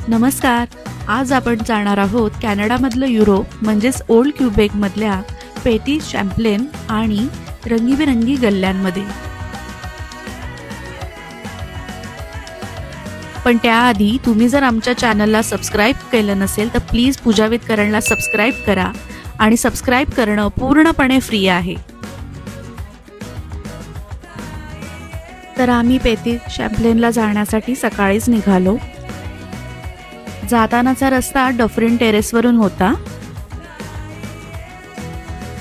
नमस्कार. आज आपण जाणार आहोत कॅनडामधलं युरोप म्हणजेच ओल्ड क्यूबेकमधल्या पेटी चॅम्प्लेन आणि रंगीबेरंगी गल्ल्यांमध्ये. पण त्याआधी तुम्ही जर आमच्या चॅनलला सबस्क्राईब केलं नसेल तर प्लीज पूजा विथ करणला सबस्क्राईब करा आणि सबस्क्राईब करणं पूर्णपणे फ्री आहे. तर आम्ही पेटी चॅम्प्लेनला जाण्यासाठी सकाळीच निघालो. जातानाचा रस्ता डफरिन टेरेसवरून होता.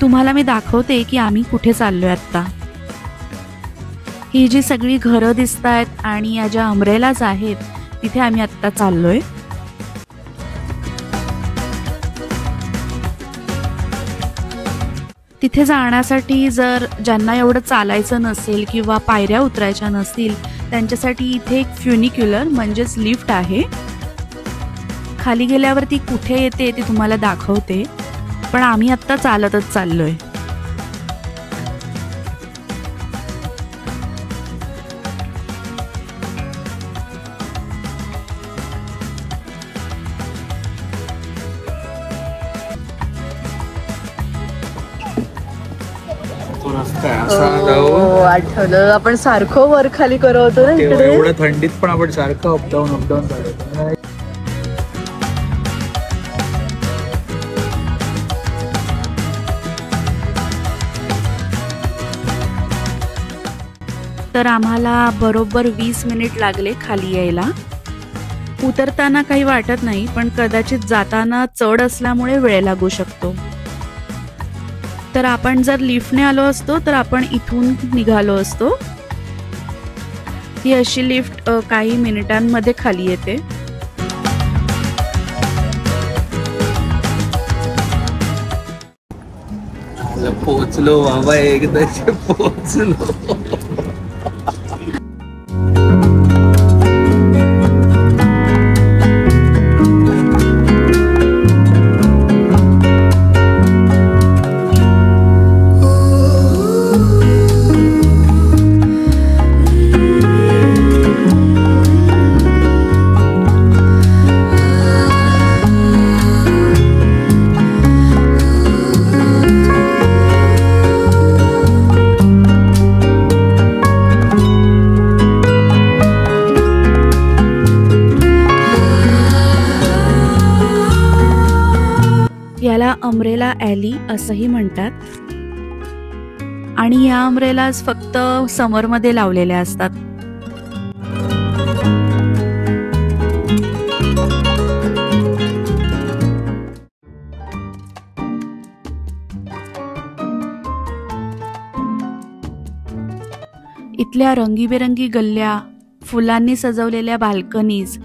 तुम्हाला मी दाखवते की आम्ही कुठे चाललोय आता. ही जी सगळी घरं दिसतायत आणि या ज्या अम्ब्रेलाज आहेत तिथे आम्ही आता चाललोय. तिथे जाण्यासाठी जर ज्यांना एवढं चालायचं नसेल किंवा पायऱ्या उतरायच्या नसतील त्यांच्यासाठी इथे एक फ्युनिक्युलर म्हणजेच लिफ्ट आहे. खाली गेल्यावरती कुठे येते ते तुम्हाला दाखवते, पण आम्ही आत्ता चालतच चाललोय. आठवलं आपण सारखं वर खाली करत होतो ना इकडे. एवढं थंडीत पण आपण सारखं अपडाऊन चालवतो. तर आम्हाला बरोबर 20 मिनिट लागले खाली यायला. उतरताना काही वाटत नाही, पण कदाचित जाताना चढ असल्यामुळे वेळ लागू शकतो. तर आपण जर लिफ्टने आलो असतो तर आपण इथून निघालो असतो. ही अशी लिफ्ट काही मिनिटांमध्ये खाली येते. पोहोचलो बाबा, एकदाच पोहोचलो. याला अम्ब्रेला ॲली असंही म्हणतात आणि या अम्ब्रेलाज फक्त समरमध्ये लावलेल्या असतात. इथल्या रंगीबेरंगी गल्ल्या, फुलांनी सजवलेल्या बाल्कनीज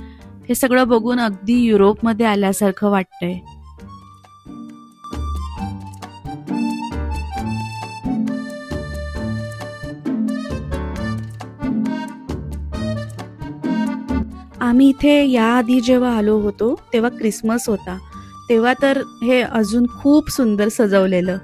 हे सगळं बघून अगदी युरोपमध्ये आल्यासारखं वाटतंय. आम्ही इथे याआधी जेव्हा आलो होतो तेव्हा क्रिसमस होता, तेव्हा तर हे अजून खूप सुंदर सजवलेलं.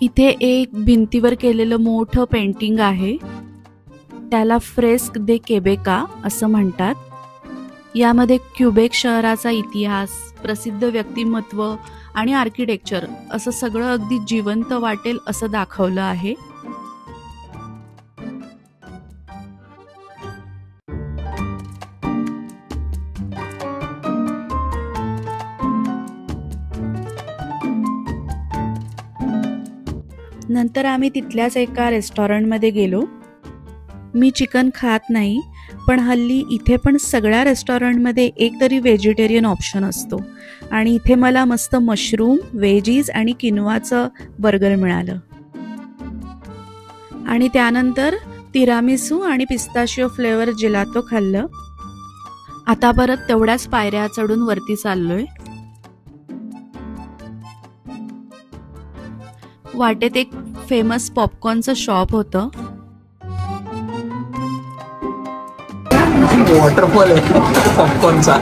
इथे एक भिंतीवर केलेलं मोठं पेंटिंग आहे. त्याला फ्रेस्क दे केबेका असं म्हणतात. यामध्ये क्यूबेक शहराचा इतिहास, प्रसिद्ध व्यक्तिमत्व आणि आर्किटेक्चर असं सगळं अगदी जिवंत वाटेल असं दाखवलं आहे. नंतर आम्ही तिथल्याच एका रेस्टॉरंटमध्ये गेलो. मी चिकन खात नाही, पण हल्ली इथे पण सगळ्या रेस्टॉरंटमध्ये एक तरी व्हेजिटेरियन ऑप्शन असतो आणि इथे मला मस्त मशरूम, वेजीज आणि किनवाचं बर्गर मिळालं. आणि त्यानंतर तिरामिसू आणि पिस्ताशिओ फ्लेवर जेलातो खाल्लं. आता परत तेवढ्याच पायऱ्या चढून वरती चाललोय. वाटेत एक फेमस पॉपकॉर्नचं शॉप होतं. वॉटरफॉल आहे पॉपकॉर्नचा.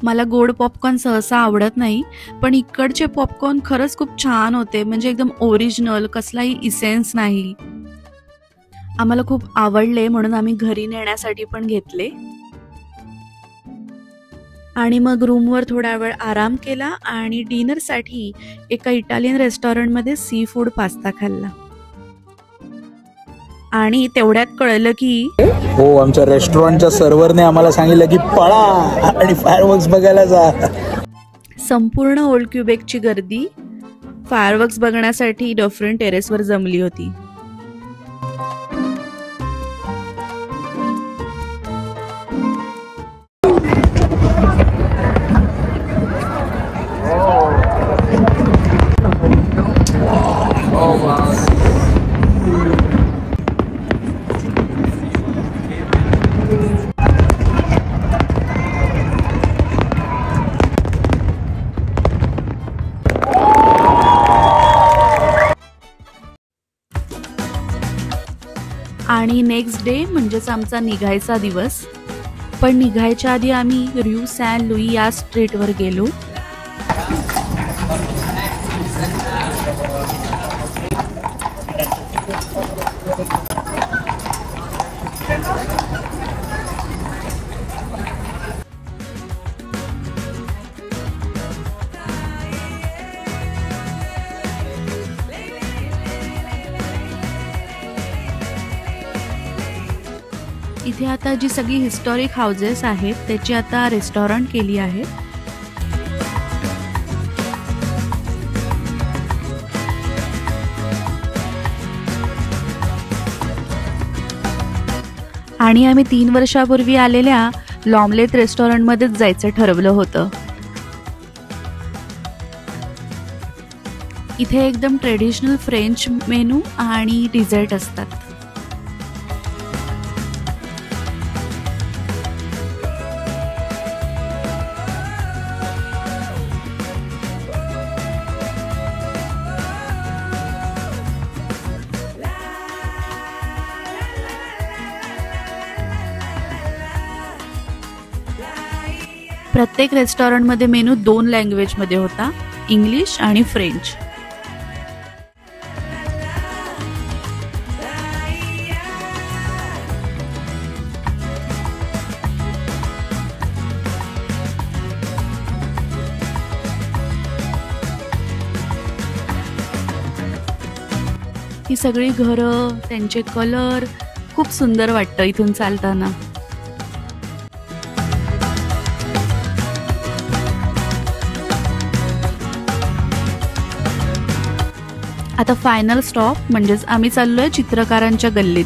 मला गोड पॉपकॉर्न सहसा आवडत नाही, पण इकडचे पॉपकॉर्न खरंच खूप छान होते. म्हणजे एकदम ओरिजिनल, कसलाही इसेन्स नाही. आम्हाला खूप आवडले म्हणून आम्ही घरी नेण्यासाठी पण घेतले. आणि मग रूमवर थोडा वेळ आराम केला आणि डिनरसाठी एका इटालियन रेस्टॉरंटमध्ये सी फूड पास्ता खाल्ला. आणि तेवढ्यात कळलं की हो, आमच्या रेस्टॉरंटच्या सर्व्हरने आम्हाला सांगितलं की पळा आणि फायरवर्क्स बघायला जा. संपूर्ण ओल्ड क्युबेकची गर्दी फायरवर्क्स बघण्यासाठी डफरिन टेरेसवर जमली होती. आणि नेक्स्ट डे म्हणजेच आमचा निघायचा दिवस. पण निघायच्या आधी आम्ही र्यू सॅन लुई या स्ट्रीटवर गेलो. इथे आता जी सगळी हिस्टॉरिक हाऊसेस आहेत त्याची आता रेस्टॉरंट केली आहे. आणि आम्ही 3 वर्षापूर्वी आलेल्या लॉमलेट रेस्टॉरंटमध्येच जायचं ठरवलं होतं. इथे एकदम ट्रेडिशनल फ्रेंच मेनू आणि डिझर्ट असतात. प्रत्येक रेस्टॉरंटमध्ये मेनू 2 लँग्वेजमध्ये होता, इंग्लिश आणि फ्रेंच. ही सगळी घरं, त्यांचे कलर खूप सुंदर वाटतं इथून चालताना. आता फायनल स्टॉप म्हणजेच आम्ही चाललोय चित्रकारांच्या गल्लीत.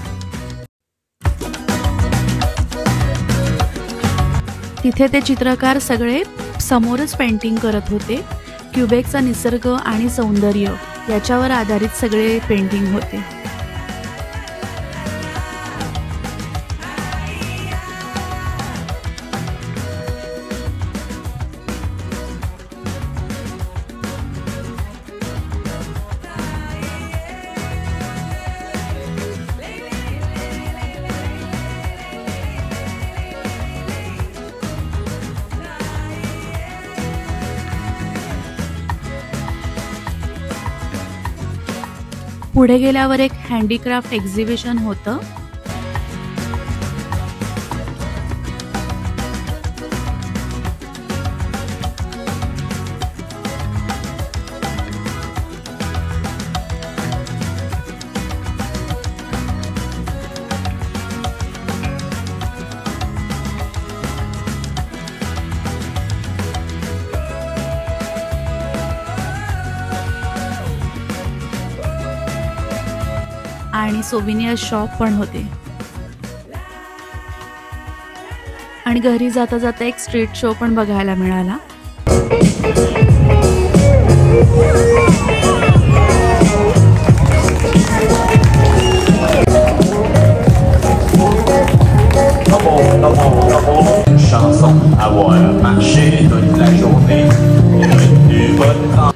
तिथे ते चित्रकार सगळे समोरच पेंटिंग करत होते. क्युबेकचा निसर्ग आणि सौंदर्य याच्यावर आधारित सगळे पेंटिंग होते. पुढे गेल्यावर एक हँडीक्राफ्ट एक्झिबिशन होतं. आणि सोविनियर शॉप पण होते. आणि घरी जाता जाता एक स्ट्रीट शो पण बघायला मिळाला.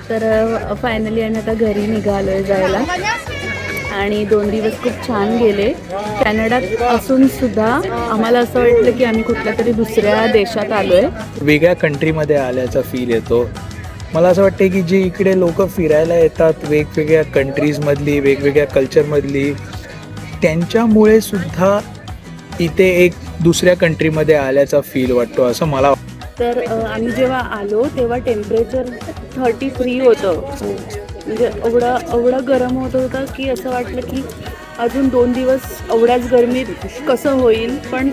तर फायनली आम्ही आता घरी निघालोय जायला आणि 2 दिवस खूप छान गेले. कॅनडात असून सुद्धा आम्हाला असं वाटलं की आम्ही कुठल्या तरी दुसऱ्या देशात आलोय, वेगळ्या कंट्रीमध्ये आल्याचा फील येतो. मला असं वाटते की जे इकडे लोक फिरायला येतात वेगवेगळ्या कंट्रीजमधली, वेगवेगळ्या कल्चरमधली, त्यांच्यामुळे सुद्धा इथे एक दुसऱ्या कंट्रीमध्ये आल्याचा फील वाटतो असं मला. तर आम्ही जेव्हा आलो तेव्हा टेम्परेचर 33 होतं. म्हणजे एवढं गरम होत होतं की असं वाटलं की अजून 2 दिवस एवढ्याच गरमीत कसं होईल. पण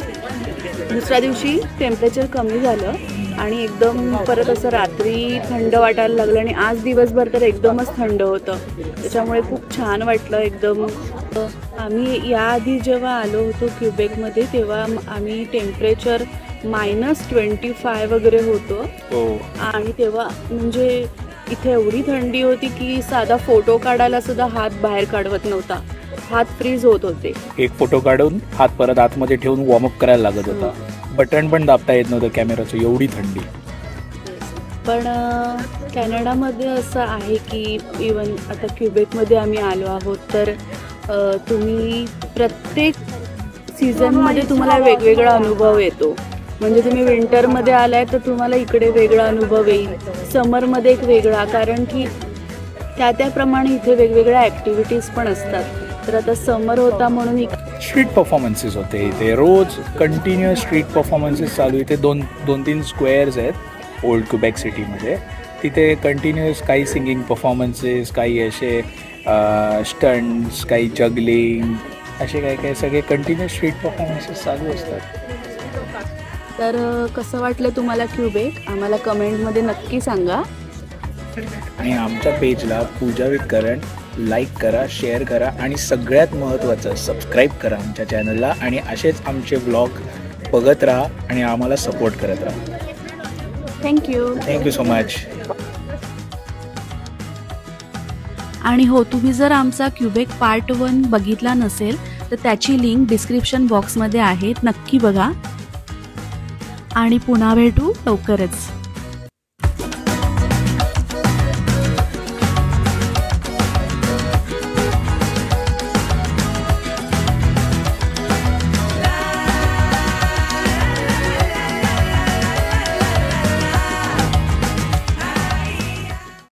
दुसऱ्या दिवशी टेम्परेचर कमी झालं आणि एकदम परत असं रात्री थंड वाटायला लागलं आणि आज दिवसभर तर एकदमच थंड होतं. त्याच्यामुळे खूप छान वाटलं एकदम. आम्ही याआधी जेव्हा आलो होतो क्युबेकमध्ये तेव्हा आम्ही टेम्परेचर -25 वगैरे होतं आणि तेव्हा म्हणजे इथे एवढी थंडी होती की साधा फोटो काढायला सुद्धा हात बाहेर काढवत नव्हता, हात फ्रीज होत होते. एक फोटो काढून हात परत आतमध्ये ठेवून वॉर्मअप करायला लागत होता. बटन पण दाबता येत नव्हतं कॅमेराचं, एवढी थंडी. पण कॅनडामध्ये असं आहे की इवन आता क्युबेकमध्ये आम्ही आलो आहोत तर तुम्ही प्रत्येक सीझनमध्ये तुम्हाला वेगवेगळा अनुभव येतो. म्हणजे तुम्ही विंटरमध्ये आलाय तर तुम्हाला इकडे वेगळा अनुभव येईल, समरमध्ये एक वेगळा, कारण की त्याप्रमाणे इथे वेगवेगळ्या ॲक्टिव्हिटीज पण असतात. तर आता समर होता म्हणून स्ट्रीट परफॉर्मन्सेस होते इथे, रोज कंटिन्युअस स्ट्रीट परफॉर्मन्सेस चालू. इथे 2-3 स्क्वेअर्स आहेत ओल्ड क्युबेक सिटीमध्ये. तिथे कंटिन्युअस काही सिंगिंग परफॉर्मन्सेस, काही असे स्टंट्स, काही जगलिंग, असे काही सगळे कंटिन्युअस स्ट्रीट परफॉर्मन्सेस चालू असतात. तर कसं वाटलं तुम्हाला क्युबेक, आम्हाला कमेंटमध्ये नक्की सांगा. आणि आमच्या पेजला पूजा विथ करण लाईक करा, शेअर करा आणि सगळ्यात महत्त्वाचं सबस्क्राईब करा आमच्या चॅनलला. आणि असेच आमचे व्लॉग बघत राहा आणि आम्हाला सपोर्ट करत राहा. Thank you so much. आणि हो, तुम्ही जर आमचा क्युबेक पार्ट 1 बघितला नसेल तर त्याची लिंक डिस्क्रिप्शन बॉक्समध्ये आहे, नक्की बघा. आणि पुन्हा भेटू लवकरच.